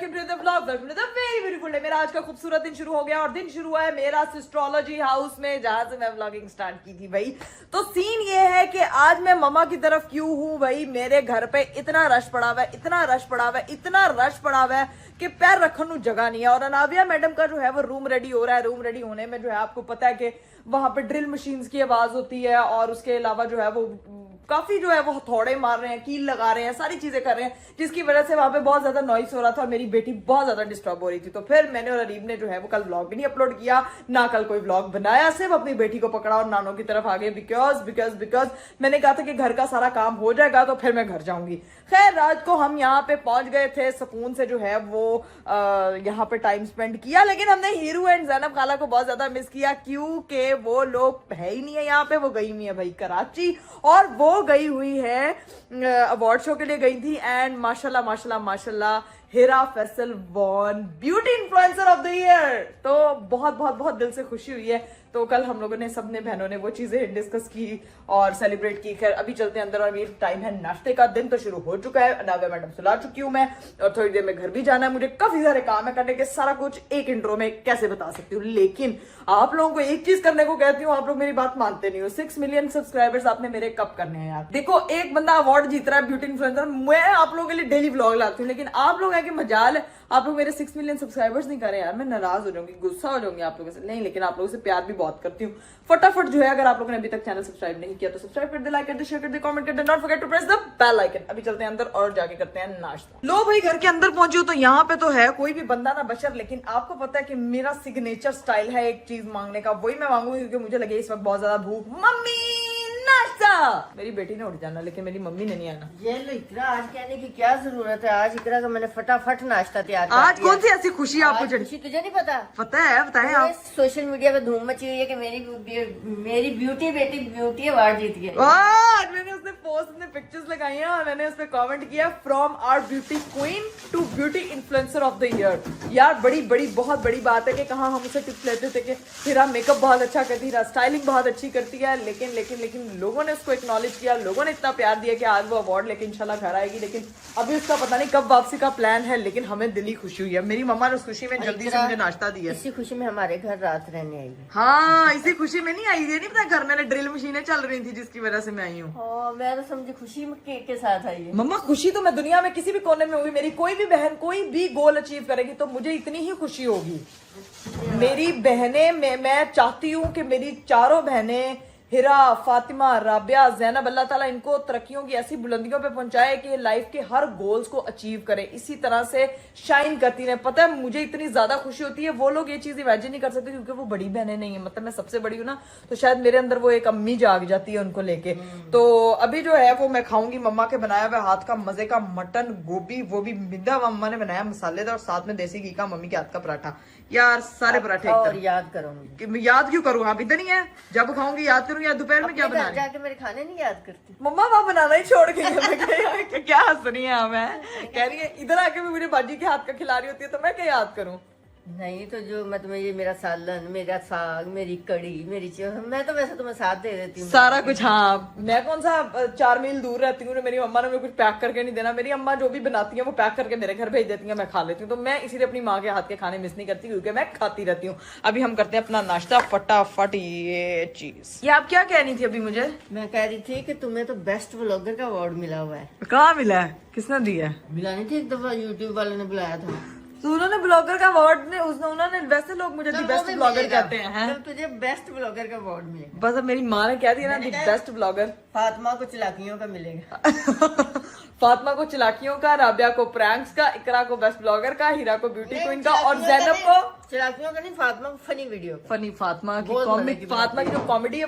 Welcome to the vlog, welcome to the very beautiful day. मेरा आज का खूबसूरत दिन शुरू हो गया और दिन शुरू हुआ है मेरा एस्ट्रोलॉजी हाउस में, जहां से मैं व्लॉगिंग स्टार्ट की थी भाई। तो सीन ये है कि आज मैं मम्मा की तरफ क्यों हूँ भाई, मेरे घर पे इतना रश पड़ा हुआ है, इतना रश पड़ा हुआ है, इतना रश पड़ा हुआ है कि पैर रखने को जगह नहीं है। और अनाविया मैडम का जो है वो रूम रेडी हो रहा है। रूम रेडी होने में जो है आपको पता है कि वहां पे ड्रिल मशीन्स की आवाज होती है और उसके अलावा जो है वो काफी जो है वो हथौड़े मार रहे हैं, कील लगा रहे हैं, सारी चीजें कर रहे हैं, जिसकी वजह से वहां पे बहुत ज्यादा नॉइस हो रहा था और मेरी बेटी बहुत ज्यादा डिस्टर्ब हो रही थी। तो फिर मैंने और अरीब ने जो है वो कल व्लॉग भी नहीं अपलोड किया, ना कल कोई व्लॉग बनाया, सिर्फ अपनी बेटी को पकड़ा और नानों की तरफ आ गए। बिकॉज मैंने कहा था कि घर का सारा काम हो जाएगा तो फिर मैं घर जाऊंगी। खैर रात को हम यहाँ पे पहुंच गए थे, सुकून से जो है वो यहाँ पे टाइम स्पेंड किया, लेकिन हमने हीरू एंड ज़ैनब खाला को बहुत ज्यादा मिस किया क्योंकि वो लोग है ही नहीं है यहाँ पे। वो गई हुई है भाई कराची और वो गई हुई है अवार्ड शो के लिए गई थी। एंड माशाल्लाह माशाल्लाह माशाल्लाह Hira Faisal won beauty influencer of the year. तो बहुत बहुत बहुत दिल से खुशी हुई है। तो कल हम लोगों ने सबने बहनों ने वो चीजें डिस्कस की और सेलिब्रेट की। खैर अभी चलते हैं अंदर और ये टाइम है नाश्ते का, दिन तो शुरू हो चुका है। अनाविया मैडम सुला चुकी हूँ मैं और थोड़ी देर में घर भी जाना है, मुझे काफी सारे काम है करने के। सारा कुछ एक इंट्रो में कैसे बता सकती हूँ, लेकिन आप लोगों को एक चीज करने को कहती हूँ, आप लोग मेरी बात मानते नहीं हो। 6 मिलियन सब्सक्राइबर्स आपने मेरे कब करने हैं यार। देखो एक बंदा अवार्ड जीत रहा है ब्यूटी इन्फ्लुएंसर, मैं आप लोगों के लिए डेली व्लॉग लाती हूँ, लेकिन आप लोग हैं कि मजाल है आप लोग मेरे 6 मिलियन सब्सक्राइबर्स नहीं करे यार। मैं नाराज हो जाऊंगी, गुस्सा हो जाऊंगी आप लोगों से। नहीं, लेकिन आप लोगों से प्यार भी बहुत करती हूँ। फटाफट जो है अगर आप लोगों ने अभी तक चैनल सब्सक्राइब नहीं किया तो सब्सक्राइब कर दे, लाइक कर दे, शेयर कर दे, कमेंट कर दे, not forget to press the bell icon. अभी चलते हैं अंदर और जाके करते हैं नाश्ता। लो भाई घर के अंदर पहुंची हो तो यहाँ पे तो है कोई भी बंदा ना बशर, लेकिन आपको पता है कि मेरा सिग्नेचर स्टाइल है एक चीज मांगने का, वही मैं मांगूंगी क्योंकि मुझे लगे इस वक्त बहुत ज्यादा भूख। मम्मी नाश्ता। मेरी बेटी ने उठ जाना लेकिन मेरी मम्मी ने नहीं आना। ये लो इकरा, आज कहने की क्या जरूरत है, आज इकरा का मैंने फटाफट नाश्ता तैयार कर आज दिया। कौन सी ऐसी खुशी है आपको? खुशी तुझे नहीं पता? पता है, बताएं आप। सोशल मीडिया पे धूम मची हुई है कि मेरी ब्यूटी बेटी ब्यूटी अवार्ड जीत गई। आज मैंने उसने पोस्ट में पिक्चर्स लगाई हैं और मैंने उसपे कमेंट किया from our beauty queen to beauty influencer of the year. यार बड़ी बहुत बड़ी बात है कि कहाँ हम उसे टिप्स लेते थे कि हीरा मेकअप बहुत अच्छा करती है, स्टाइलिंग बहुत अच्छी करती है, लेकिन लोगों ने उसको एक्नॉलेज किया, लोगों ने इतना प्यार दिया कि आज वो अवार्ड लेके इंशाल्लाह घर आएगी। लेकिन अभी उसका पता नहीं कब वापसी का प्लान है, लेकिन हमें दिली खुशी हुई है। मेरी मम्मा ने उस खुशी में जल्दी से मुझे नाश्ता दिया। इसी खुशी में हमारे घर रात रहने आई है। हाँ इसी खुशी में नहीं आई, ये नहीं पता घर में ड्रिल मशीनें चल रही थी जिसकी वजह से मैं आई हूँ। मैं तो समझी खुशी के साथ आई है। मम्मा खुशी तो मैं दुनिया में किसी भी कोने में होगी, मेरी कोई भी बहन कोई भी गोल अचीव करेगी तो मुझे इतनी ही खुशी होगी। मेरी बहनें मैं चाहती हूँ कि मेरी चारों बहनें हिरा, फातिमा, राबिया, ज़ैनब, अल्लाह ताला इनको तरक्कियों की ऐसी बुलंदियों पे पहुंचाए कि लाइफ के हर गोल्स को अचीव करें, इसी तरह से शाइन करती रहे। पता है मुझे इतनी ज्यादा खुशी होती है, वो लोग ये चीज इमेजिन नहीं कर सकते क्योंकि वो बड़ी बहनें नहीं है, मतलब मैं सबसे बड़ी हूँ ना, तो शायद मेरे अंदर वो एक अम्मी जाग जाती है उनको लेके। तो अभी जो है वो मैं खाऊंगी मम्मा के बनाया हुआ हाथ का मजे का मटन गोभी, वो भी मिद्दा मम्मा ने बनाया मसालेदार, और साथ में देसी घी का मम्मी के हाथ का पराठा। यार सारे पराठे और याद करूंगी। याद क्यों करूँ? आप इधर नहीं है, जब खाऊंगी याद करूंगी। या दोपहर में क्या बना जाके मेरे खाने नहीं याद करती मम्मा? वहां बनाना ही छोड़ गई है। क्या हंस रही है? मैं कह रही है इधर आके भी मुझे बाजी के हाथ का खिला रही होती है तो मैं क्या याद करूं? नहीं तो जो मैं तुम्हें ये मेरा सालन, मेरा साग, मेरी कड़ी, मैं तो वैसे तुम्हें साथ दे देती हूँ सारा कुछ। हाँ मैं कौन सा 4 मील दूर रहती हूँ, मेरी अम्मा ने मुझे कुछ पैक करके नहीं देना। मेरी अम्मा जो भी बनाती है वो पैक करके मेरे घर भेज देती है, मैं खा लेती हूँ। तो मैं इसीलिए अपनी माँ के हाथ के खाने मिस नहीं करती क्योंकि मैं खाती रहती हूँ। अभी हम करते हैं अपना नाश्ता फटाफट। ये चीज ये आप क्या कहनी थी अभी मुझे? मैं कह रही थी कि तुम्हें तो बेस्ट व्लॉगर का अवार्ड मिला हुआ है। कहाँ मिला है? किसने दिया है? मिला नहीं थी, एक दफा यूट्यूब वाले ने बुलाया था। तो उन्होंने ब्लॉगर का अवार्ड ने उन्होंने वैसे लोग मुझे दी बेस्ट ब्लॉगर कहते हैं। तो तुझे बेस्ट ब्लॉगर का अवार्ड मिलेगा। बस अब मेरी माँ ने कह दिया ना दी बेस्ट ब्लॉगर। फातिमा को चलाकियों का मिलेगा। फातिमा को चलाकियों का, राबिया को प्रैंक्स का, इकरा को बेस्ट ब्लॉगर का, हीरा को ब्यूटी क्वीन का और ज़ैनब को चलाकियों का नहीं, फातिमा को फनी वीडियो। फनी फातिमा की कॉमिक, फातिमा की जो कॉमेडी है